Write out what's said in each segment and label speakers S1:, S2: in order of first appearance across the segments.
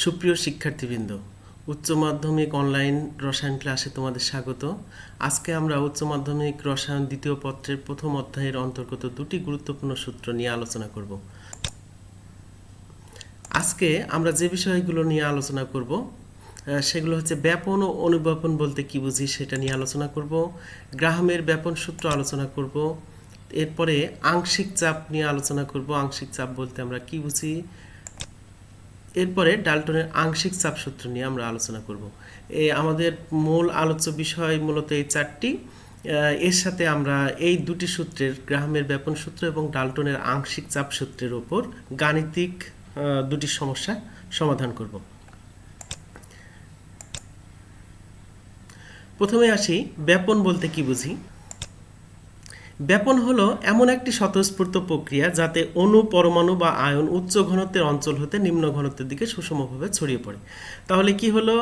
S1: সুপ্রিয় শিক্ষার্থীবৃন্দ, উচ্চ মাধ্যমিক অনলাইন রসায়ন ক্লাসে তোমাদের স্বাগত। আজকে আমরা উচ্চ মাধ্যমিক রসায়ন দ্বিতীয় পত্রের প্রথম অধ্যায়ের অন্তর্গত দুটি গুরুত্বপূর্ণ সূত্র নিয়ে আলোচনা করব। আজকে আমরা যে বিষয়গুলো নিয়ে আলোচনা করব সেগুলো হচ্ছে ব্যাপন ও অনুব্যাপন বলতে কি বুঝি সেটা নিয়ে আলোচনা করব। গ্রাহামের ব্যাপন সূত্র আলোচনা করব। এরপরে আংশিক চাপ নিয়ে আলোচনা করব। আংশিক চাপ বলতে আমরা কি বুঝি। এরপরে ডাল্টনের আংশিক চাপ সূত্র নিয়ে আমরা আলোচনা করব। আমাদের মূল আলোচ্য বিষয় মূলত এই চারটি। এর সাথে আমরা এই দুটি সূত্রের, গ্রাহামের ব্যাপন সূত্র এবং ডাল্টনের আংশিক চাপ সূত্রের উপর গাণিতিক দুটি সমস্যা সমাধান করব। প্রথমে আসি, ব্যাপন বলতে কি বুঝি। ব্যাপন হলো এমন একটি স্বতঃস্ফূর্ত প্রক্রিয়া যাতে অণু, পরমাণু বা আয়ন উচ্চ ঘনত্বের অঞ্চল হতে নিম্ন ঘনত্বের দিকে সুষমভাবে ছড়িয়ে পড়ে। তাহলে কি হলো,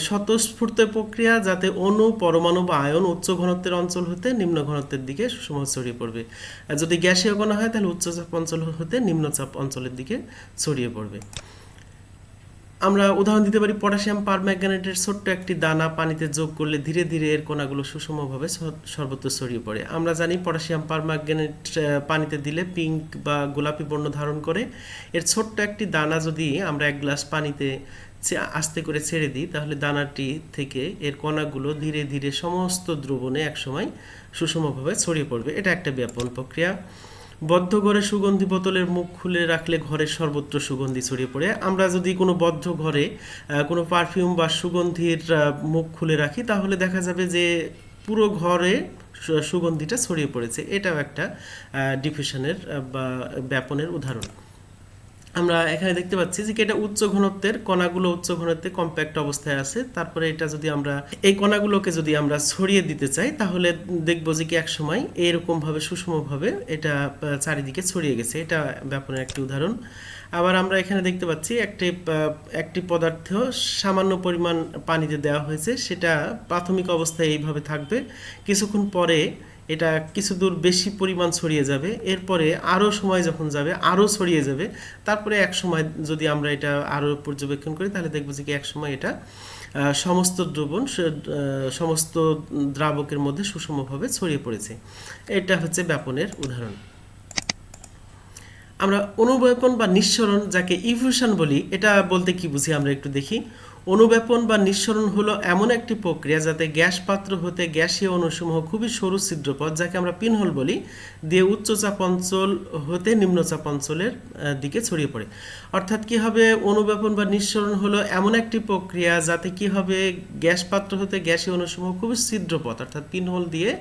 S1: স্বতঃস্ফূর্ত প্রক্রিয়া যাতে অণু, পরমাণু বা আয়ন উচ্চ ঘনত্বের অঞ্চল হতে নিম্ন ঘনত্বের দিকে সুষমভাবে ছড়িয়ে পড়বে। আর যদি গ্যাসীয় কণা হয় তাহলে উচ্চ চাপ অঞ্চল হতে নিম্নচাপ অঞ্চলের দিকে ছড়িয়ে পড়বে। আমরা উদাহরণ দিতে পারি, পটাশিয়াম পারম্যাঙ্গানেটের ছোট্ট একটি দানা পানিতে যোগ করলে ধীরে ধীরে এর কণাগুলো সুষমভাবে সর্বত্র ছড়িয়ে পড়ে। আমরা জানি পটাশিয়াম পারম্যাঙ্গানেট পানিতে দিলে পিঙ্ক বা গোলাপি বর্ণ ধারণ করে। এর ছোট্ট একটি দানা যদি আমরা এক গ্লাস পানিতে আস্তে করে ছেড়ে দিই তাহলে দানাটি থেকে এর কণাগুলো ধীরে ধীরে সমস্ত দ্রবণে একসময় সুষমভাবে ছড়িয়ে পড়বে। এটা একটা ব্যাপন প্রক্রিয়া। বদ্ধ ঘরে সুগন্ধি বোতলের মুখ খুলে রাখলে ঘরের সর্বত্র সুগন্ধি ছড়িয়ে পড়ে। আমরা যদি কোনো বদ্ধ ঘরে কোনো পারফিউম বা সুগন্ধির মুখ খুলে রাখি তাহলে দেখা যাবে যে পুরো ঘরে সুগন্ধিটা ছড়িয়ে পড়েছে। এটাও একটা ডিফিউশনের বা ব্যাপনের উদাহরণ। আমরা এখানে দেখতে পাচ্ছি যে এটা উচ্চ ঘনত্বের কণাগুলো উচ্চ ঘনত্বে কম্প্যাক্ট অবস্থায় আছে। তারপরে এটা যদি আমরা এই কণাগুলোকে যদি আমরা ছড়িয়ে দিতে চাই তাহলে দেখব যে কি একসময় এরকমভাবে সুষমভাবে এটা চারিদিকে ছড়িয়ে গেছে। এটা ব্যাপনের একটি উদাহরণ। আবার আমরা এখানে দেখতে পাচ্ছি একটি পদার্থ সামান্য পরিমাণ পানিতে দেওয়া হয়েছে, সেটা প্রাথমিক অবস্থায় এইভাবে থাকবে। কিছুক্ষণ পরে এটা কিছু দূর বেশি পরিমাণ ছড়িয়ে যাবে, এরপরে আরও সময় যখন যাবে আরও ছড়িয়ে যাবে। তারপরে এক সময় যদি আমরা এটা আরও পর্যবেক্ষণ করি তাহলে দেখব যে কি এক সময় এটা সমস্ত দ্রবণ সমস্ত দ্রাবকের মধ্যে সুষমভাবে ছড়িয়ে পড়েছে। এটা হচ্ছে ব্যাপনের উদাহরণ। আমরা অনুব্যাপন বা নিঃসরণ, যাকে ইফিউশন বলি, এটা বলতে কি বুঝি আমরা একটু দেখি। অনুব্যাপন বা নিঃসরণ হলো এমন একটি প্রক্রিয়া যাতে গ্যাস পাত্র হতে গ্যাসীয় অণুসমূহ খুবই সরু ছিদ্রপথ, যাকে আমরা পিনহোল বলি, দিয়ে উচ্চচাপ অঞ্চল হতে নিম্নচাপ অঞ্চলের দিকে ছড়িয়ে পড়ে। অর্থাৎ কি হবে, অনুব্যাপন বা নিঃসরণ হলো এমন একটি প্রক্রিয়া যাতে কি হবে, গ্যাস পাত্র হতে গ্যাসীয় অণুসমূহ খুবই ছিদ্রপথ অর্থাৎ পিনহোল দিয়ে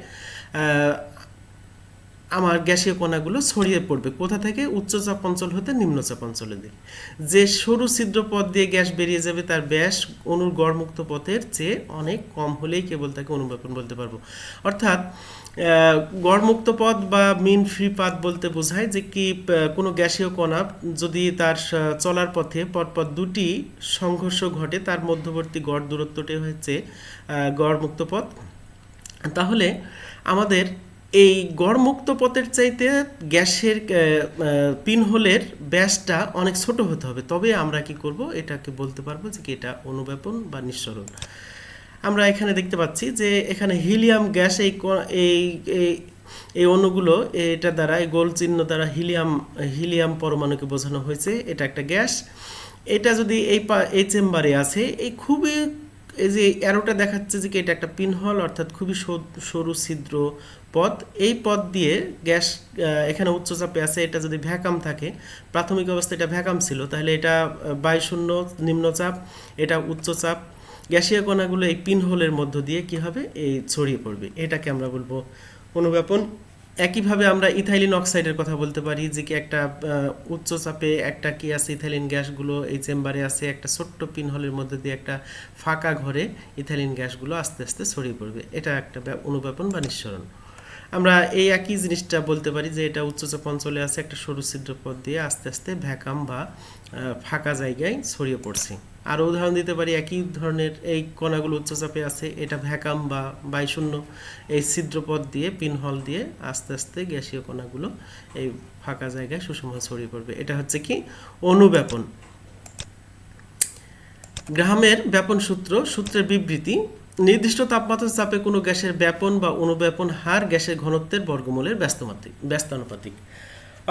S1: আমার গ্যাসীয় কণাগুলো ছড়িয়ে পড়বে। কোথা থেকে? উচ্চচাপ অঞ্চল হতে নিম্নচাপ অঞ্চলে দিয়ে। যে সরু ছিদ্র পথ দিয়ে গ্যাস বেরিয়ে যাবে তার ব্যাস অণুর গড়মুক্ত পথের চেয়ে অনেক কম হলেই কেবল তাকে অনুব্যাপন বলতে পারবো। অর্থাৎ গড়মুক্ত পথ বা মিন ফ্রি পাথ বলতে বোঝায় যে কি কোনো গ্যাসীয় কণা যদি তার চলার পথে পরপর দুটি সংঘর্ষ ঘটে তার মধ্যবর্তী গড় দূরত্বটি হচ্ছে গড়মুক্ত পথ। তাহলে আমাদের এই গড়মুক্ত পথের চাইতে গ্যাসের পিনহোলের ব্যাসটা অনেক ছোট হতে হবে, তবে আমরা কি করব, এটাকে বলতে পারবো যে কি এটা অনুব্যাপন বা নিঃসরণ। আমরা এখানে দেখতে পাচ্ছি যে এখানে হিলিয়াম গ্যাস এই অণুগুলো এটা দ্বারা, এই গোল চিহ্ন দ্বারা হিলিয়াম পরমাণুকে বোঝানো হয়েছে। এটা একটা গ্যাস। এটা যদি এই চেম্বারে আছে, এই খুবই এই যে অ্যারোটা দেখাচ্ছে যে এটা একটা পিনহোল অর্থাৎ খুবই সরু ছিদ্র পথ। এই পথ দিয়ে গ্যাস এখানে উচ্চচাপে আছে। এটা যদি ভ্যাকাম থাকে, প্রাথমিক অবস্থায় এটা ভ্যাকাম ছিল, তাহলে এটা বায়ুশূন্য নিম্নচাপ, এটা উচ্চচাপ। গ্যাসীয় কণাগুলো এই পিনহোলের মধ্য দিয়ে কি হবে, এই ছড়িয়ে পড়বে। এটাকে আমরা বলবো অনুব্যাপন। একইভাবে আমরা ইথাইলিন অক্সাইডের কথা বলতে পারি যে কি একটা উচ্চচাপে একটা কি আছে, ইথাইলিন গ্যাসগুলো এই চেম্বারে আছে, একটা ছোট্ট পিনহলের মধ্যে দিয়ে একটা ফাঁকা ঘরে ইথাইলিন গ্যাসগুলো আস্তে আস্তে ছড়িয়ে পড়বে। এটা একটা অনুব্যাপন বা নিঃসরণ। আমরা এই একই জিনিসটা বলতে পারি যে এটা উচ্চচাপ অঞ্চলে আছে, একটা সরু ছিদ্রপথ দিয়ে আস্তে আস্তে ভ্যাকাম বা ফাঁকা জায়গায় ছড়িয়ে পড়ছে। আরও উদাহরণ দিতে পারি, একই ধরনের এই কণাগুলো উচ্চচাপে আছে, এটা ভ্যাকাম বা বায়ুশূন্য, এই ছিদ্রপথ দিয়ে পিনহল দিয়ে আস্তে আস্তে গ্যাসীয় কণাগুলো এই ফাঁকা জায়গায় সুষমভাবে ছড়িয়ে পড়বে। এটা হচ্ছে কি অনুব্যাপন। গ্রাহামের ব্যাপন সূত্রের বিবৃতি: নির্দিষ্ট তাপমাত্রার চাপে কোনো গ্যাসের ব্যাপন বা অনুব্যাপন হার গ্যাসের ঘনত্বের বর্গমূলের ব্যস্তানুপাতিক।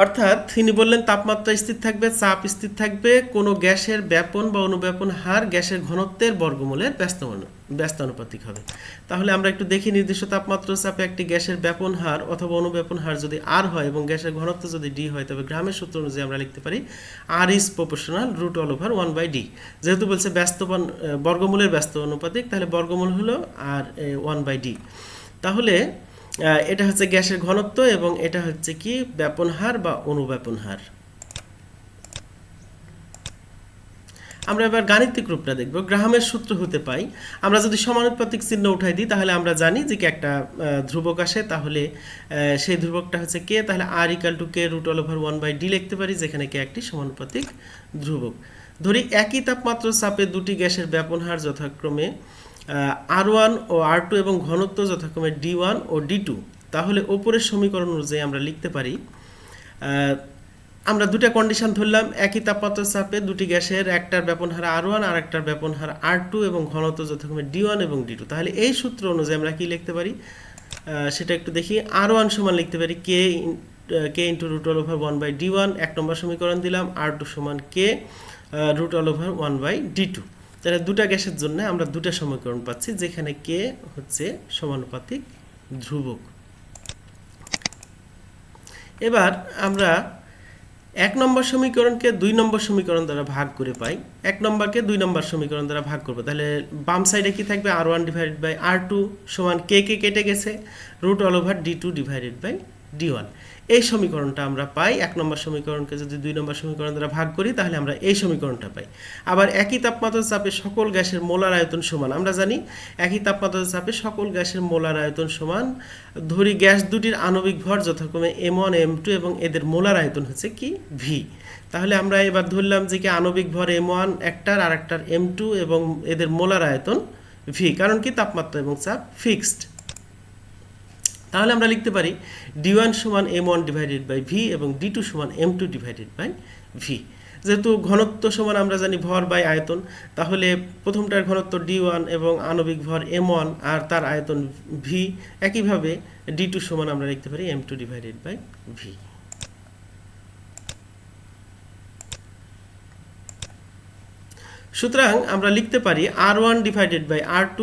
S1: অর্থাৎ তিনি বললেন তাপমাত্রা স্থির থাকবে, চাপ স্থির থাকবে, কোনো গ্যাসের ব্যাপন বা অনুব্যাপন হার গ্যাসের ঘনত্বের বর্গমূলের ব্যস্তানুপাতিক হবে। তাহলে আমরা একটু দেখি, নির্দিষ্ট তাপমাত্রার চাপে একটি গ্যাসের ব্যাপন হার অথবা অনুব্যাপন হার যদি আর হয় এবং গ্যাসের ঘনত্ব যদি ডি হয়, তবে গ্রামের সূত্র অনুযায়ী আমরা লিখতে পারি R is proportional root all over 1/d। যেহেতু বলছে বর্গমূলের ব্যস্তানুপাতিক, তাহলে বর্গমূল হলো আর 1/d। তাহলে এটা হচ্ছে গ্যাসের ঘনত্ব এবং এটা হচ্ছে কি ব্যাপন হার বা অনুব্যাপন হার। আমরা এবার গাণিতিক রূপটা দেখব। গ্রাহামের সূত্র হতে পাই, আমরা যদি সমানুপাতিক চিহ্ন উঠাই দিই তাহলে আমরা জানি যে কি একটা ধ্রুবক আসে, তাহলে সেই ধ্রুবকটা হচ্ছে কে, তাহলে R equal to K root all over 1/d লিখতে পারি, যেখানে কে একটি সমানুপাতিক ধ্রুবক। ধরি একই তাপমাত্রার চাপে দুটি গ্যাসের ব্যাপন হার যথাক্রমে R1 ও R2 এবং ঘনত্ব যথাক্রমে D1 ও D2। তাহলে ওপরের সমীকরণ অনুযায়ী আমরা লিখতে পারি, আমরা দুটা কন্ডিশন ধরলাম, একই তাপমাত্রার চাপে দুটি গ্যাসের একটার ব্যাপন হার R1 আর একটার ব্যাপন হার R2 এবং ঘনত্ব যথাক্রমে D1 এবং D2। তাহলে এই সূত্র অনুযায়ী আমরা কি লিখতে পারি সেটা একটু দেখি। R1 সমান লিখতে পারি K into root all over 1/d1, এক নম্বর সমীকরণ দিলাম। R2 সমান কে রুট অল ওভার 1/d2। তাহলে দুটা গ্যাসের জন্য আমরা দুটা সমীকরণ পাচ্ছি, যেখানে কে হচ্ছে সমানুপাতিক ধ্রুবক। এবার আমরা এক নম্বর সমীকরণকে দুই নম্বর সমীকরণ দ্বারা ভাগ করে পাই, এক নম্বরকে দুই নম্বর সমীকরণ দ্বারা ভাগ করবো। তাহলে বাম সাইডে কি থাকবে, R1 ডিভাইডেড বাই R2 সমান কে কেটে গেছে root all over D2 divided by D1। এই সমীকরণটা আমরা পাই। এক নম্বর সমীকরণকে যদি দুই নম্বর সমীকরণ দ্বারা ভাগ করি তাহলে আমরা এই সমীকরণটা পাই। আবার একই তাপমাত্রার চাপে সকল গ্যাসের মোলার আয়তন সমান, আমরা জানি একই তাপমাত্রার চাপে সকল গ্যাসের মোলার আয়তন সমান। ধরি গ্যাস দুটির আণবিক ভর যথাক্রমে M1 M2 এবং এদের মোলার আয়তন হচ্ছে কি V। তাহলে আমরা এবার ধরলাম যে কি আণবিক ভর M1 একটার আর একটার M2 এবং এদের মোলার আয়তন V, কারণ কি তাপমাত্রা এবং চাপ ফিক্সড। তাহলে আমরা লিখতে পারি D1 সমান M1 ডিভাইডেড বাই V এবং D2 সমান M2 ডিভাইডেড বাই V। যেহেতু ঘনত্ব সমান আমরা জানি ভর বাই আয়তন, তাহলে প্রথমটার ঘনত্ব D1 এবং আণবিক ভর M1 আর তার আয়তন V। একইভাবে D2 সমান আমরা লিখতে পারি M2 ডিভাইডেড বাই V। সুতরাং আমরা লিখতে পারি R1 divided by R2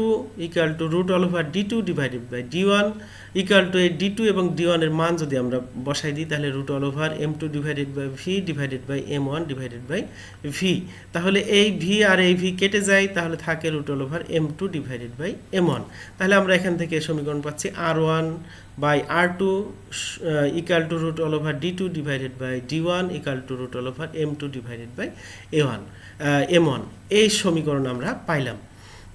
S1: equal to root all over D2 divided by D1 equal to এই D2 এবং D1 এর মান যদি আমরা বসাই দিই তাহলে root all over M2 divided by V divided by M1 divided by V। তাহলে এই V আর এই V কেটে যায়, তাহলে থাকে root all over M2 divided by M1। তাহলে আমরা এখান থেকে সমীকরণ পাচ্ছি R1 by R2 equal to root all over D2 divided by D1 equal to root all over M2 divided by M1। এই সমীকরণ আমরা পাইলাম।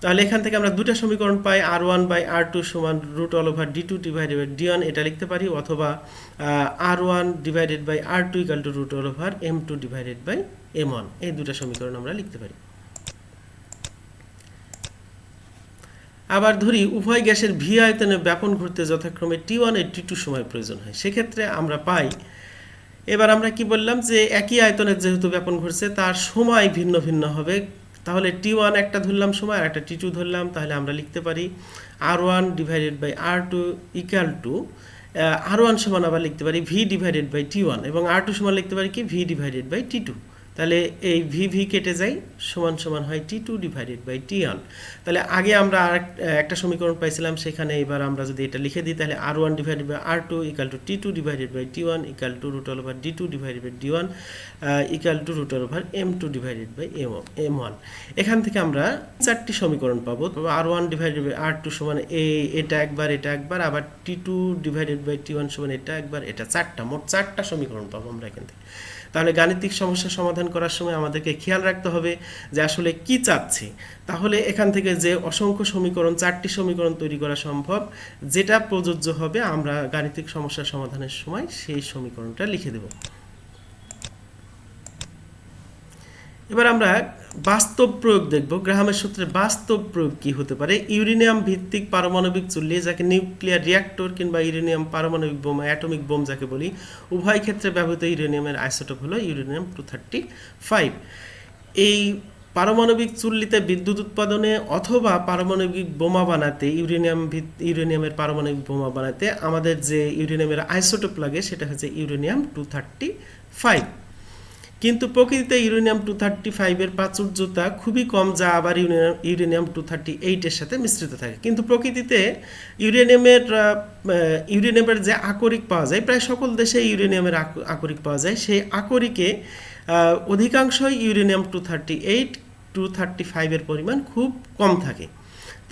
S1: তাহলে এখান থেকে আমরা দুটা সমীকরণ পাই, R1 বাই R2 সমান root all over D2 divided by D1 এটা লিখতে পারি, অথবা R1 divided by R2 equal to root all over M2 divided by M1। এই দুটা সমীকরণ আমরা লিখতে পারি। আবার ধরি উভয় গ্যাসের V আয়তনে ব্যাপন ঘটতে যথাক্রমে T1 এর T2 সময় প্রয়োজন হয়, সেক্ষেত্রে আমরা পাই, এবার আমরা কি বললাম যে একই আয়তনের যেহেতু ব্যাপন ঘটছে তার সময় ভিন্ন ভিন্ন হবে। তাহলে T1 একটা ধরলাম সময় আর একটা T2 ধরলাম, তাহলে আমরা লিখতে পারি R1 divided by R2 equal two R1 সমান আবার লিখতে পারি V ডিভাইডেড বাই T1 এবং R2 সমান লিখতে পারি কি V ডিভাইডেড বাই T2। তাহলে এই V কেটে যায়, সমান সমান হয় T2 ডিভাইডেড বাই T1। তাহলে আগে আমরা একটা সমীকরণ পাইছিলাম, সেখানে এবার আমরা যদি এটা লিখে দিই তাহলে R1 divided by R2 equal to T2 divided by T1 equal to root all over D2 divided by D1 equal to root all over M2 divided by M1। এখান থেকে আমরা চারটি সমীকরণ পাবো। R1 ডিভাইডেড বাই R2 সমান এটা একবার এটা একবার, আবার T2 ডিভাইডেড বাই T1 সমান এটা একবার, এটা চারটা, মোট চারটা সমীকরণ পাবো আমরা এখান থেকে। তাহলে গাণিতিক সমস্যা সমাধান করার সময় আমাদেরকে খেয়াল রাখতে হবে যে আসলে কি চাচ্ছি। তাহলে এখান থেকে যে অসংখ্য সমীকরণ, চারটি সমীকরণ তৈরি করা সম্ভব, যেটা প্রযোজ্য হবে আমরা গাণিতিক সমস্যা সমাধানের সময় সেই সমীকরণটা লিখে দেব। এবার আমরা বাস্তব প্রয়োগ দেখব। গ্রাহামের সূত্রে বাস্তব প্রয়োগ কি হতে পারে। ইউরেনিয়াম ভিত্তিক পারমাণবিক চুল্লি, যাকে নিউক্লিয়ার রিঅ্যাক্টর কিংবা ইউরেনিয়াম পারমাণবিক বোম, অ্যাটমিক বোম যাকে বলি, উভয় ক্ষেত্রে ব্যবহৃত ইউরেনিয়ামের আইসোটোপ হলো ইউরেনিয়াম 235। এই পারমাণবিক চুল্লিতে বিদ্যুৎ উৎপাদনে অথবা পারমাণবিক বোমা বানাতে ইউরেনিয়ামের পারমাণবিক বোমা বানাতে আমাদের যে ইউরেনিয়ামের আইসোটোপ লাগে সেটা হচ্ছে ইউরেনিয়াম 235। কিন্তু প্রকৃতিতে ইউরেনিয়াম 235 এর প্রাচুর্যতা খুবই কম, যা আবার ইউরেনিয়াম 238 এর সাথে মিশ্রিত থাকে। কিন্তু প্রকৃতিতে ইউরেনিয়ামের যে আকরিক পাওয়া যায়, প্রায় সকল দেশে ইউরেনিয়ামের আকরিক পাওয়া যায়, সেই আকরিকে অধিকাংশই ইউরেনিয়াম 238 235 এর পরিমাণ খুব কম থাকে।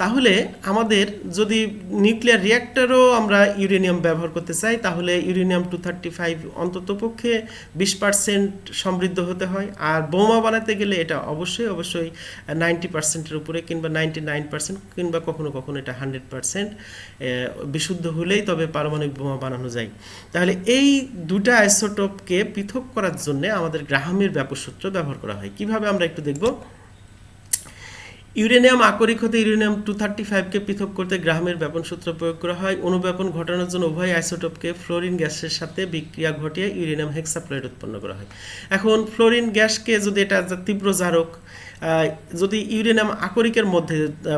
S1: তাহলে আমাদের যদি নিউক্লিয়ার রিঅ্যাক্টরও আমরা ইউরেনিয়াম ব্যবহার করতে চাই, তাহলে ইউরেনিয়াম 235 অন্ততপক্ষে 20% সমৃদ্ধ হতে হয়। আর বোমা বানাতে গেলে এটা অবশ্যই 90%-এর উপরে, কিংবা 99%, কিংবা কখনো কখনো এটা 100% বিশুদ্ধ হলেই তবে পারমাণবিক বোমা বানানো যায়। তাহলে এই দুটা আইসোটোপকে পৃথক করার জন্য আমাদের গ্রাহামের ব্যাপক সূত্র ব্যবহার করা হয়। কিভাবে আমরা একটু দেখব। ইউরেনিয়াম আকরিক হতে ইউরেনিয়াম 235-কে পৃথক করতে গ্রাহামের ব্যাপন সূত্র প্রয়োগ করা হয়। অনুব্যাপন ঘটানোর জন্য উভয় আইসোটোপকে ফ্লোরিন গ্যাসের সাথে বিক্রিয়া ঘটিয়ে ইউরেনিয়াম হেক্সাফ্লোরাইড উৎপন্ন করা হয়। এখন ফ্লোরিন গ্যাসকে যদি এটা তীব্র জারক যদি ইউরেনিয়াম আকরিকের মধ্যে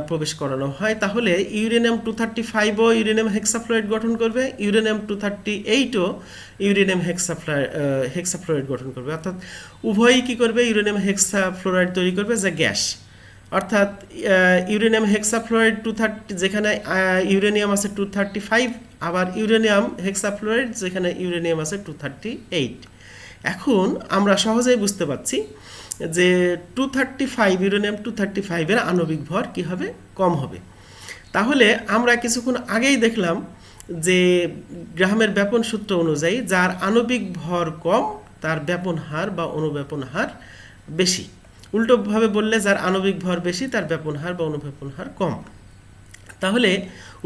S1: প্রবেশ করানো হয়, তাহলে ইউরেনিয়াম 235ও ইউরেনিয়াম হেক্সাফ্লোরাইড গঠন করবে, ইউরেনিয়াম 238ও ইউরেনিয়াম হেক্সাফ্লোরাইড গঠন করবে। অর্থাৎ উভয়ই কী করবে, ইউরেনিয়াম হেক্সাফ্লোরাইড তৈরি করবে, যা গ্যাস। অর্থাৎ ইউরেনিয়াম হেক্সাফ্লোরাইড 230, যেখানে ইউরেনিয়াম আছে 235, আবার ইউরেনিয়াম হেক্সাফ্লোরাইড যেখানে ইউরেনিয়াম আছে 238। এখন আমরা সহজেই বুঝতে পারছি যে 235 ইউরেনিয়াম 235 এর আণবিক ভর কী হবে, কম হবে। তাহলে আমরা কিছুক্ষণ আগেই দেখলাম যে গ্রাহামের ব্যাপন সূত্র অনুযায়ী যার আণবিক ভর কম তার ব্যাপন হার বা অনুব্যাপন হার বেশি। উল্টোভাবে বললে যার আণবিক ভর বেশি তার ব্যাপন হার বা অনুব্যাপন হার কম। তাহলে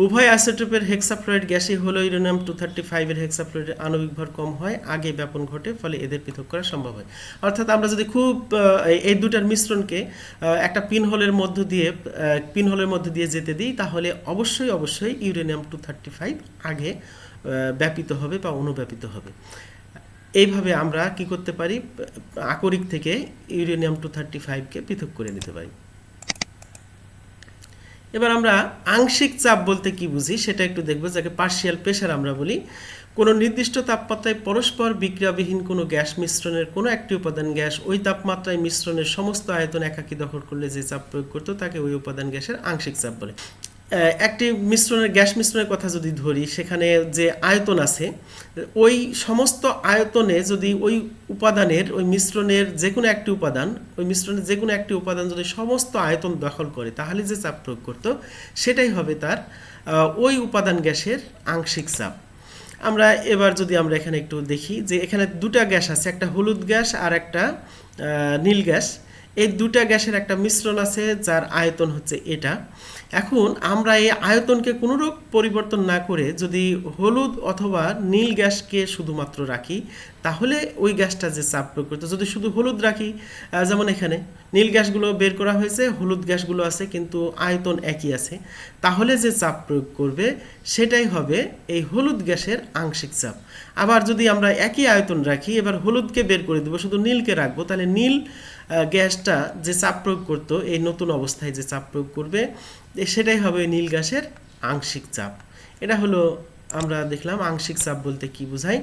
S1: উভয় আইসোটোপের হেক্সাফ্লোরাইড গ্যাসই হলো ইউরেনিয়াম 235 এর হেক্সাফ্লোরাইডের আণবিক ভর কম হয়, আগে ব্যাপন ঘটে, ফলে এদের পৃথক করা সম্ভব হয়। অর্থাৎ আমরা যদি খুব এই দুটার মিশ্রণকে একটা পিনহোলের মধ্যে দিয়ে যেতে দিই, তাহলে অবশ্যই ইউরেনিয়াম 235 আগে ব্যাপিত হবে বা অনুব্যাপিত হবে। এইভাবে আমরা কি করতে পারি, আকরিক থেকে ইউরেনিয়াম 235-কে পৃথক করে নিতে পারি। এবার আমরা আংশিক চাপ বলতে কি বুঝি সেটা একটু দেখব, যাকে পার্শিয়াল প্রেসার আমরা বলি। কোনো নির্দিষ্ট তাপমাত্রায় পরস্পর বিক্রিয়াবিহীন কোনো গ্যাস মিশ্রণের কোনো একটি উপাদান গ্যাস ওই তাপমাত্রায় মিশ্রণের সমস্ত আয়তন একাকী দখল করলে যে চাপ প্রয়োগ করতো তাকে ওই উপাদান গ্যাসের আংশিক চাপ বলে। একটি গ্যাস মিশ্রণের কথা যদি ধরি, সেখানে যে আয়তন আছে, ওই সমস্ত আয়তনে যদি ওই মিশ্রণের যে কোনো একটি উপাদান যদি সমস্ত আয়তন দখল করে, তাহলে যে চাপ প্রয়োগ করতো সেটাই হবে তার ওই উপাদান গ্যাসের আংশিক চাপ। এবার যদি আমরা এখানে একটু দেখি যে এখানে দুটা গ্যাস আছে, একটা হলুদ গ্যাস আর একটা নীল গ্যাস। এই দুটা গ্যাসের একটা মিশ্রণ আছে যার আয়তন হচ্ছে এটা। এখন আমরা এই আয়তনকে কোনোরূপ পরিবর্তন না করে যদি হলুদ অথবা নীল গ্যাসকে শুধুমাত্র রাখি, তাহলে ওই গ্যাসটা যে চাপ প্রয়োগ করতে, যদি শুধু হলুদ রাখি, যেমন এখানে নীল গ্যাসগুলো বের করা হয়েছে, হলুদ গ্যাসগুলো আছে কিন্তু আয়তন একই আছে, তাহলে যে চাপ প্রয়োগ করবে সেটাই হবে এই হলুদ গ্যাসের আংশিক চাপ। আবার যদি আমরা একই আয়তন রাখি, এবার হলুদকে বের করে দেবো, শুধু নীলকে রাখবো, তাহলে নীল গ্যাসটা যে চাপ প্রয়োগ করতো এই নতুন অবস্থায় যে চাপ প্রয়োগ করবে সেটাই হবে নীল গ্যাসের আংশিক চাপ। এটা হলো আমরা দেখলাম আংশিক চাপ বলতে কি বোঝায়।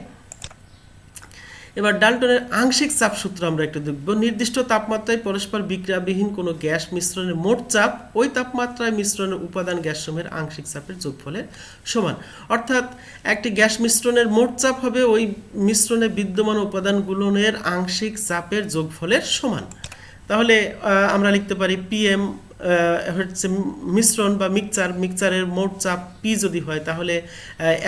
S1: এবার ডাল্টনের আংশিক চাপ সূত্র আমরা একটু দেখব। নির্দিষ্ট তাপমাত্রায় পরস্পর বিক্রিয়াবিহীন কোনো গ্যাস মিশ্রণের মোট চাপ ওই তাপমাত্রায় মিশ্রণের উপাদান গ্যাসসমূহের আংশিক চাপের যোগফলের সমান। অর্থাৎ একটি গ্যাস মিশ্রণের মোট চাপ হবে ওই মিশ্রণে বিদ্যমান উপাদানগুলোর আংশিক চাপের যোগফলের সমান। তাহলে আমরা লিখতে পারি পিএম হচ্ছে মিশ্রণ বা মিক্সচারের মোট চাপ পি যদি হয়, তাহলে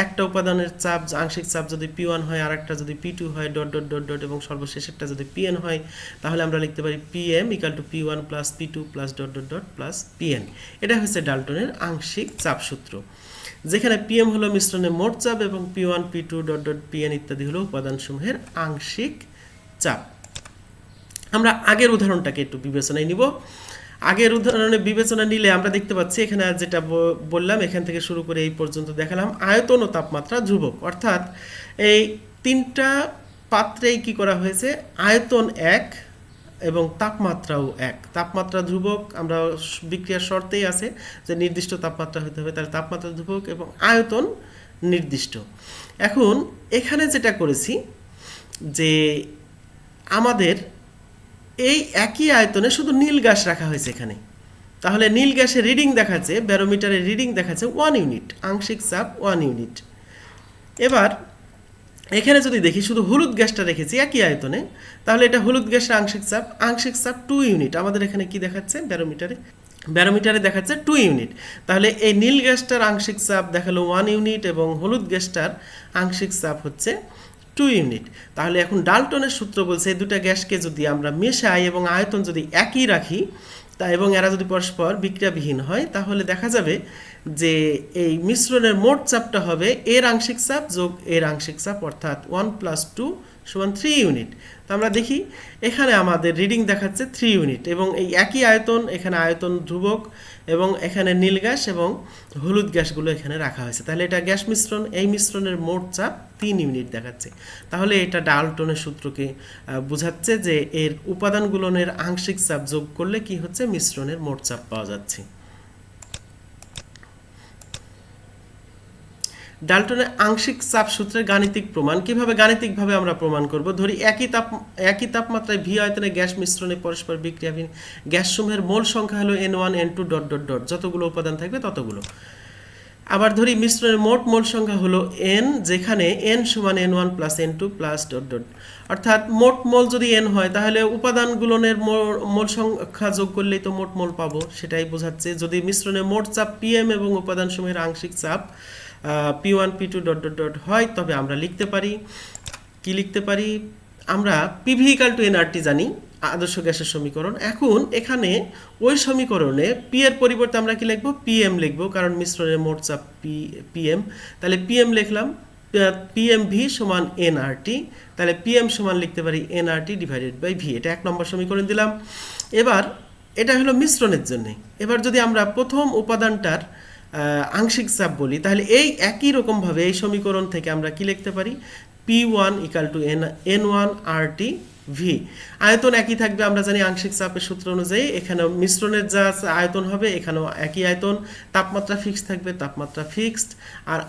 S1: একটা উপাদানের চাপ আংশিক চাপ যদি P1 হয়, আর একটা যদি P2 হয়, ডট ডট ডট ডট, এবং সর্বশেষেরটা যদি Pn হয়, তাহলে আমরা লিখতে পারি Pm = P1 + P2 + dot dot dot plus Pn। এটা হচ্ছে ডাল্টনের আংশিক চাপ সূত্র, যেখানে Pm হলো মিশ্রণের মোট চাপ এবং P1 P2 dot dot Pn ইত্যাদি হলো উপাদানসমূহের আংশিক চাপ। আমরা আগের উদাহরণটাকে একটু বিবেচনায় নিব। আগের উদাহরণে বিবেচনা নিলে আমরা দেখতে পাচ্ছি এখানে যেটা বললাম, এখান থেকে শুরু করে এই পর্যন্ত দেখালাম আয়তন ও তাপমাত্রা ধ্রুবক। অর্থাৎ এই তিনটা পাত্রেই কি করা হয়েছে, আয়তন এক এবং তাপমাত্রাও এক। তাপমাত্রা ধ্রুবক, আমরা বিক্রিয়ার শর্তেই আছে যে নির্দিষ্ট তাপমাত্রা হতে হবে, তাহলে তাপমাত্রা ধ্রুবক এবং আয়তন নির্দিষ্ট। এখন এখানে যেটা করেছি যে আমাদের এই একই আয়তনে শুধু নীল গ্যাস রাখা হয়েছে এখানে, তাহলে নীল গ্যাসের রিডিং দেখাচ্ছে, ব্যারোমিটারের রিডিং দেখাচ্ছে 1 ইউনিট, আংশিক চাপ 1 ইউনিট। এবার এখানে যদি দেখি শুধু হলুদ গ্যাসটা রেখেছি একই আয়তনে, তাহলে এটা হলুদ গ্যাসের আংশিক চাপ 2 ইউনিট। আমাদের এখানে কি দেখাচ্ছে ব্যারোমিটারে দেখাচ্ছে 2 ইউনিট। তাহলে এই নীল গ্যাসটার আংশিক চাপ দেখালো 1 ইউনিট এবং হলুদ গ্যাসটার আংশিক চাপ হচ্ছে 2 ইউনিট। তাহলে এখন ডাল্টনের সূত্র বলছে এই দুটা গ্যাসকে যদি আমরা মেশাই এবং আয়তন যদি একই রাখি এবং এরা যদি পরস্পর বিক্রিয়াবিহীন হয়, তাহলে দেখা যাবে যে এই মিশ্রণের মোট চাপটা হবে এর আংশিক চাপ যোগ এর আংশিক চাপ, অর্থাৎ 1 + 2 = 3 ইউনিট। তো আমরা দেখি এখানে আমাদের রিডিং দেখাচ্ছে 3 ইউনিট এবং এই একই আয়তন, এখানে আয়তন ধ্রুবক এবং এখানে নীল গ্যাস এবং হলুদ গ্যাসগুলো এখানে রাখা হয়েছে। তাহলে এটা গ্যাস মিশ্রণ, এই মিশ্রণের মোট চাপ 3 ইউনিট দেখাচ্ছে। তাহলে এটা ডাল্টনের সূত্রকে বোঝাচ্ছে যে এর উপাদানগুলোর আংশিক চাপ যোগ করলে কি হচ্ছে, মিশ্রণের মোট চাপ পাওয়া যাচ্ছে। ডাল্টনের আংশিক চাপ সূত্রের গাণিতিক প্রমাণ। কিভাবে গাণিতিকভাবে আমরা প্রমাণ করব? ধরি একই তাপমাত্রায় ভি আয়তনে গ্যাস মিশ্রণে পরস্পর বিক্রিয়াবিহীন গ্যাসসমূহের মোল সংখ্যা হলো N1 N2 ... যতগুলো উপাদান থাকবে ততগুলো। আবার ধরি মিশ্রণের মোট মোল সংখ্যা হলো N, যেখানে N = N1 + N2 +... অর্থাৎ মোট মোল যদি N হয় তাহলে উপাদানগুলোর মোল সংখ্যা যোগ করলেই তো মোট মোল পাবো, সেটাই বোঝাচ্ছে। যদি মিশ্রণের মোট চাপ Pm এবং উপাদানসমূহের আংশিক চাপ P1 P2 ... হয়, তবে আমরা লিখতে পারি কি লিখতে পারি, আমরা PV = nRT জানি, আদর্শ গ্যাসের সমীকরণ। এখন এখানে ওই সমীকরণে P এর পরিবর্তে আমরা কি লিখব, PM লিখব, কারণ মিশ্রণের মোট চাপ PM। তাহলে PM লিখলাম, PMV = nRT, তাহলে PM সমান লিখতে পারি nRT / V। এটা 1 নম্বর সমীকরণ দিলাম। এবার এটা হলো মিশ্রণের জন্য। এবার যদি আমরা প্রথম উপাদানটার আংশিক চাপ বলি, তাহলে এই একই রকমভাবে এই সমীকরণ থেকে আমরা কি লিখতে পারি, P1 = N1 RT V। আয়তন একই থাকবে, আমরা জানি আংশিক চাপের সূত্র অনুযায়ী এখানেও মিশ্রণের যা আয়তন হবে এখানেও একই আয়তন। তাপমাত্রা ফিক্সড থাকবে, তাপমাত্রা ফিক্সড,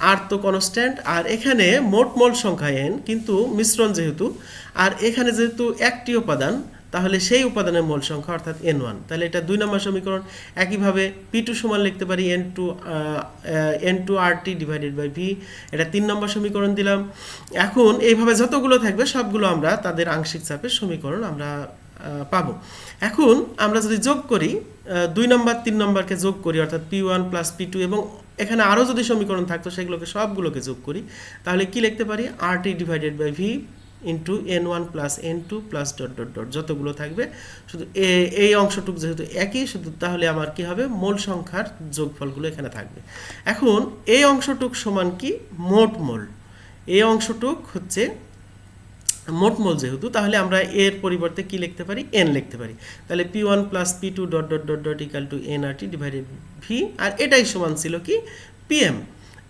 S1: আর তো কনস্ট্যান্ট। আর এখানে মোট মোল সংখ্যা N, কিন্তু মিশ্রণ যেহেতু, আর এখানে যেহেতু একটি উপাদান, তাহলে সেই উপাদানের মোল সংখ্যা অর্থাৎ N1। তাহলে এটা 2 নম্বর সমীকরণ। একইভাবে P2 সমান লিখতে পারি N2 RT / V। এটা 3 নম্বর সমীকরণ দিলাম। এখন এইভাবে যতগুলো থাকবে সবগুলো আমরা তাদের আংশিক চাপের সমীকরণ আমরা পাবো। এখন আমরা যদি যোগ করি, 2 নম্বর 3 নম্বরকে যোগ করি, অর্থাৎ P1 + P2, এবং এখানে আরও যদি সমীকরণ থাকতো সেগুলোকে সবগুলোকে যোগ করি, তাহলে কি লিখতে পারি, RT / V N1 + N2 +... যতগুলো থাকবে শুধু এই অংশটুকু যেহেতু একই, শুধু তাহলে আমার কি হবে, মোল সংখ্যার যোগফলগুলো এখানে থাকবে। এখন এই অংশটুক সমান কি, মোট মোল। এই অংশটুক হচ্ছে মোট মোল যেহেতু, তাহলে আমরা এর পরিবর্তে কি লিখতে পারি, N লিখতে পারি। তাহলে P1 + P2 ... nRT / V। আর এটাই সমান ছিল কি, PM।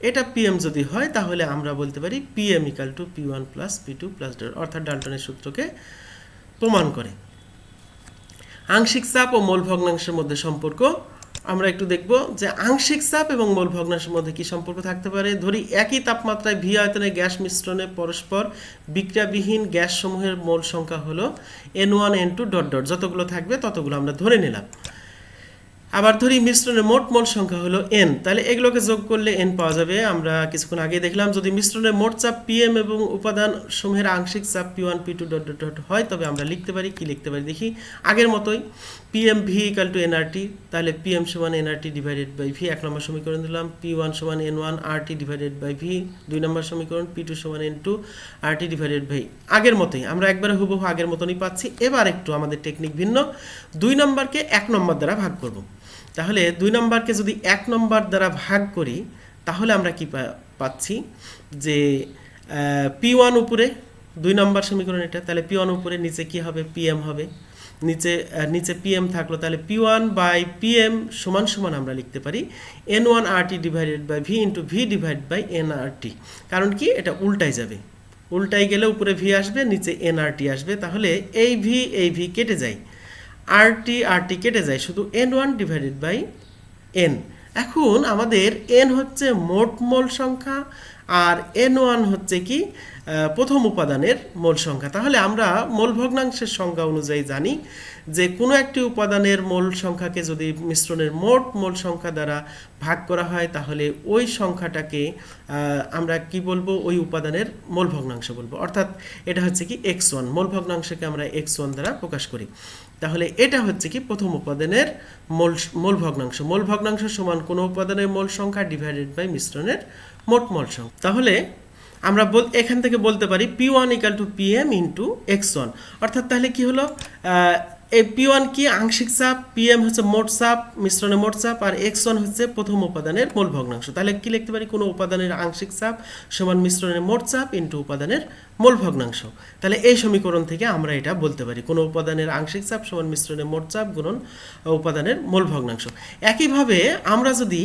S1: এটা PM যদি হয় তাহলে আমরা বলতে পারি PM = P1 + P2 +... অর্থাৎ ডাল্টনের সূত্রকে প্রমাণ করে। আংশিক চাপ ও মোল ভগ্নাংশের মধ্যে সম্পর্ক আমরা একটু দেখব যে আংশিক চাপ এবং মোল ভগ্নাংশের মধ্যে কি সম্পর্ক থাকতে পারে। ধরি একই তাপমাত্রায় ভি আয়তনে গ্যাস মিশ্রণে পরস্পর বিক্রিয়াবিহীন গ্যাসসমূহের মোল সংখ্যা হলো N1 N2 ... যতগুলো থাকবে ততগুলো আমরা ধরে নিলাম। আবার ধরি মিশ্রণের মোট মোল সংখ্যা হলো N, তাহলে এগুলোকে যোগ করলে N পাওয়া যাবে। আমরা কিছুক্ষণ আগে দেখলাম যদি মিশ্রণের মোট চাপ PM এবং উপাদান সমূহের আংশিক চাপ P1 P2 ... হয়, তবে আমরা লিখতে পারি কি লিখতে পারি, দেখি আগের মতোই PMV = nRT, তাহলে PM = nRT / V। 1 নম্বর সমীকরণ দিলাম। P1 = N1 RT / V। 2 নম্বর সমীকরণ P2 = N2 RT / V। আগের মতোই, আমরা একবারে হুবহু আগের মতনই পাচ্ছি। এবার একটু আমাদের টেকনিক ভিন্ন। 2 নম্বরকে 1 নম্বর দ্বারা ভাগ করব। তাহলে 2 নম্বরকে যদি 1 নম্বর দ্বারা ভাগ করি, তাহলে আমরা কি পাচ্ছি যে P1 উপরে, 2 নম্বর সমীকরণ এটা, তাহলে P1 উপরে, নিচে কি হবে, PM হবে। নিচে PM থাকলো, তাহলে P1/PM = আমরা লিখতে পারি N1 RT / V V / nRT। কারণ কি, এটা উল্টাই যাবে, উল্টাই গেলে উপরে V আসবে, নিচে nRT আসবে। তাহলে এই V কেটে যায়, আর টি কেটে যায়, শুধু N1 ডিভাইডেড বাই N। এখন আমাদের N হচ্ছে মোট মোল সংখ্যা আর N1 হচ্ছে কি প্রথম উপাদানের মোল সংখ্যা। তাহলে আমরা মোল ভগ্নাংশের সংজ্ঞা অনুযায়ী জানি যে কোনো একটি উপাদানের মোল সংখ্যাকে যদি মিশ্রণের মোট মোল সংখ্যা দ্বারা ভাগ করা হয় তাহলে ওই সংখ্যাটাকে আমরা কি বলবো, ওই উপাদানের মোল ভগ্নাংশ বলবো। অর্থাৎ এটা হচ্ছে কি x1, মোল ভগ্নাংশকে আমরা x1 দ্বারা প্রকাশ করি। তাহলে এটা হচ্ছে কি প্রথম উপাদানের মোল ভগ্নাংশ। মোল ভগ্নাংশ সমান কোনো উপাদানের মোল সংখ্যা ডিভাইডেড বাই মিশ্রণের মোট মোল সংখ্যা। তাহলে আমরা এখান থেকে বলতে পারি P1 = PM × x1। অর্থাৎ তাহলে কি হলো, এই P1 কি আংশিক চাপ, PM হচ্ছে মোট চাপ, মিশ্রণের মোট চাপ, আর x1 হচ্ছে প্রথম উপাদানের মোল ভগ্নাংশ। তাহলে কি লিখতে পারি, কোনো উপাদানের আংশিক চাপ সমান মিশ্রণের মোট চাপ ইনটু উপাদানের মোল ভগ্নাংশ। তাহলে এই সমীকরণ থেকে আমরা এটা বলতে পারি, কোনো উপাদানের আংশিক চাপ সমান মিশ্রণের মোট চাপ গুণন উপাদানের মোল ভগ্নাংশ। একইভাবে আমরা যদি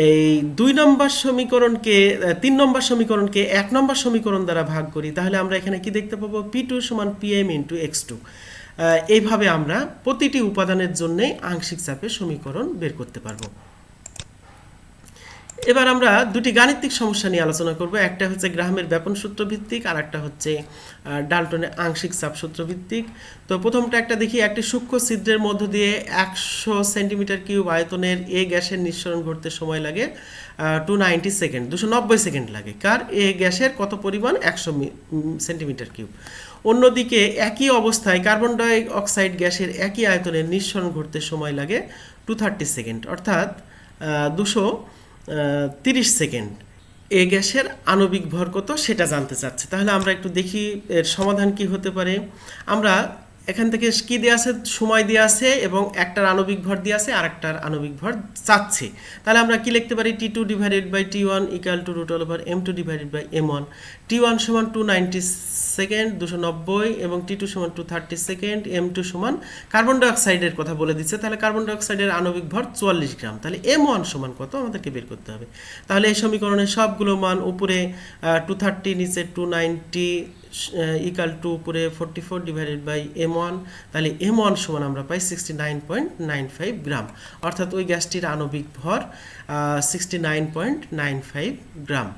S1: এই 2 নম্বর সমীকরণকে 3 নম্বর সমীকরণকে 1 নম্বর সমীকরণ দ্বারা ভাগ করি তাহলে আমরা এখানে কি দেখতে পাবো, P2 = PM × x2। এইভাবে আমরা প্রতিটি উপাদানের জন্যে আংশিক চাপের সমীকরণ বের করতে পারবো। এবার আমরা দুটি গাণিতিক সমস্যা নিয়ে আলোচনা করব। একটা হচ্ছে গ্রাহামের ব্যাপন সূত্র ভিত্তিক আর একটা হচ্ছে ডাল্টনের আংশিক চাপ সূত্র ভিত্তিক। তো প্রথমটা একটা দেখি, একটি সূক্ষ্ম ছিদ্রের মধ্য দিয়ে 100 সেন্টিমিটার কিউব আয়তনের এ গ্যাসের নিঃসরণ ঘটতে সময় লাগে 290 সেকেন্ড, 290 সেকেন্ড লাগে। কার? এ গ্যাসের কত পরিমাণ? 100 সেন্টিমিটার কিউব। অন্যদিকে একই অবস্থায় কার্বন ডাই অক্সাইড গ্যাসের একই আয়তনের নিঃসরণ ঘটতে সময় লাগে 230 সেকেন্ড, অর্থাৎ 230 সেকেন্ড। এ গ্যাসের আণবিক ভর কত সেটা জানতে চাচ্ছে। তাহলে আমরা একটু দেখি এর সমাধান কি হতে পারে। আমরা এখান থেকে কি দেওয়া আছে, সময় দেওয়া আছে এবং একটার আণবিক ভর দেওয়া আছে আর একটার আণবিক ভর চাচ্ছে। তাহলে আমরা কি লিখতে পারি, T2 / T1 = √M2 / M1। T1 = 290 second, 290, এবং T2 = 230 সেকেন্ড। M2 সমান কার্বন ডাই অক্সাইডের কথা বলে দিচ্ছে, তাহলে কার্বন ডাই অক্সাইডের আণবিক ভর 44 গ্রাম। তাহলে M1 সমান কত আমাদেরকে বের করতে হবে। তাহলে এই সমীকরণের সবগুলো মান, উপরে 230, নিচে 290 = উপরে 44 / M1। তাহলে M1 সমান আমরা পাই 69.95 গ্রাম, অর্থাৎ ওই গ্যাসটির আণবিক ভর 69.95 গ্রাম।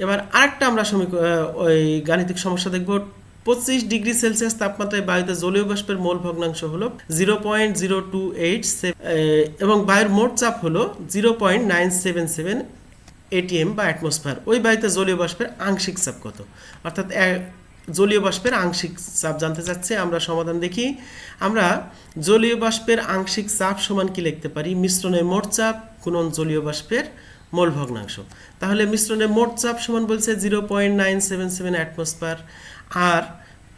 S1: এবার আরেকটা আমরা ওই গাণিতিক সমস্যা দেখব। 25 ডিগ্রি সেলসিয়াস তাপমাত্রায় বায়ুতে জলীয় বাষ্পের মোল ভগ্নাংশ হলো 0.0287 এবং বায়ুর মোট চাপ হলো 0.977 ATM বা অ্যাটমসফিয়ার। ওই বায়ুতে জলীয় বাষ্পের আংশিক চাপ কত? অর্থাৎ জলীয় বাষ্পের আংশিক চাপ জানতে চাচ্ছে। আমরা সমাধান দেখি। আমরা জলীয় বাষ্পের আংশিক চাপ সমান কি লিখতে পারি, মিশ্রণের মোট চাপ গুণন জলীয় বাষ্পের মোল ভগ্নাংশ। তাহলে মিশ্রণের মোট চাপ সমান বলছে 0.977 অ্যাটমসফিয়ার, আর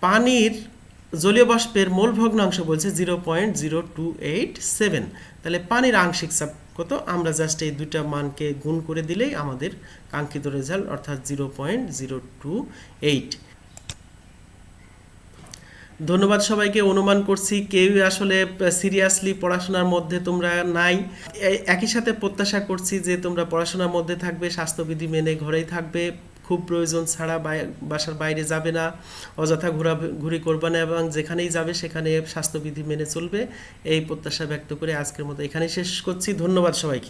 S1: পানির জলীয় বাষ্পের মোল ভগ্নাংশ বলছে 0.0287। তাহলে পানির আংশিক চাপ কত? আমরা জাস্ট এই দুইটা মানকে গুণ করে দিলেই আমাদের কাঙ্ক্ষিত রেজাল্ট, অর্থাৎ 0.028। ধন্যবাদ সবাইকে। অনুমান করছি কেউই আসলে সিরিয়াসলি পড়াশোনার মধ্যে তোমরা নাই। একই সাথে প্রত্যাশা করছি যে তোমরা পড়াশোনার মধ্যে থাকবে, স্বাস্থ্যবিধি মেনে ঘরেই থাকবে, খুব প্রয়োজন ছাড়া বাসার বাইরে যাবে না, অযথা ঘোরাঘুরি করবে না, এবং যেখানেই যাবে সেখানে স্বাস্থ্যবিধি মেনে চলবে। এই প্রত্যাশা ব্যক্ত করে আজকের মতো এখানেই শেষ করছি। ধন্যবাদ সবাইকে।